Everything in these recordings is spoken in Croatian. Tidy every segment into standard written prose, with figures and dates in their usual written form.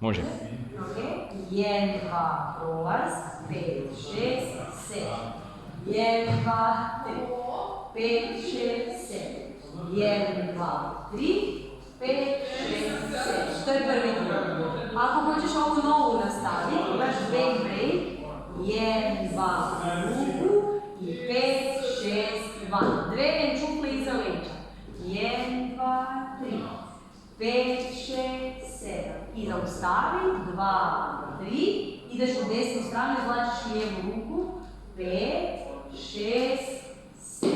Može. Ok, 1, 2, prolaz, 5, 6, 7. 1, 2, 3, 5, 6, 7. 1, 2, 3, 5, 6, 7. To je prvi dio. Ako hoćeš ovu novu nastaviti, imaš back break. 1, 2, ruku i 5, 6, 2. Dve venčukle iza leđa. 1, 2, 3, 5, 6, 7. I zaustavi. 2, 3. Ideš u desnu stranu, izvlačiš lijevu ruku. 5, 6, 7.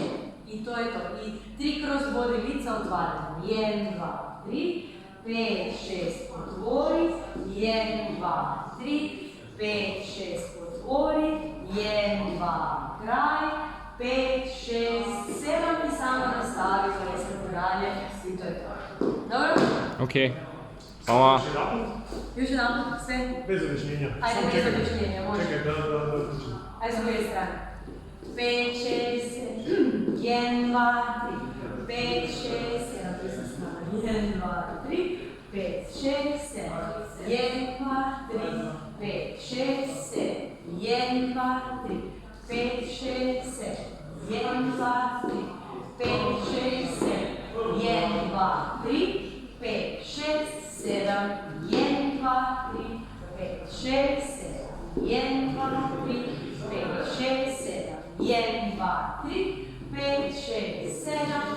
I to je to. I 3 kroz body lica otvaramo. 1, 2, 3. 5, 6, otvori. 1, 2, 3. 5, 6, otvori. 1, 2, kraj. 5, 6, 7 i samo nastavi prestati dalje. I to je to. Dobro? Ok. Hvala. Još jedan sve. Bez objašnjenja. Ajde, bez objašnjenja, može. Čekaj, da uključim. Ajde s druge strane. 5, 6, 7. 1, 2, 3. 5, 6, 7. Tu sam s nama. 1, 2, 3. 5, 6, 7. 1, 2, 3. 5, 6, 7. 1, 2, 3. 5, 6, 7. 1, 2, 3. 5, 6, 7. 1, 2, 3. 5, 6, 7. 1, 2, 3. 5, 6, 7. 1, 2, 3. 5, 6, 7. 1, 2, 3. 5, 6, 7.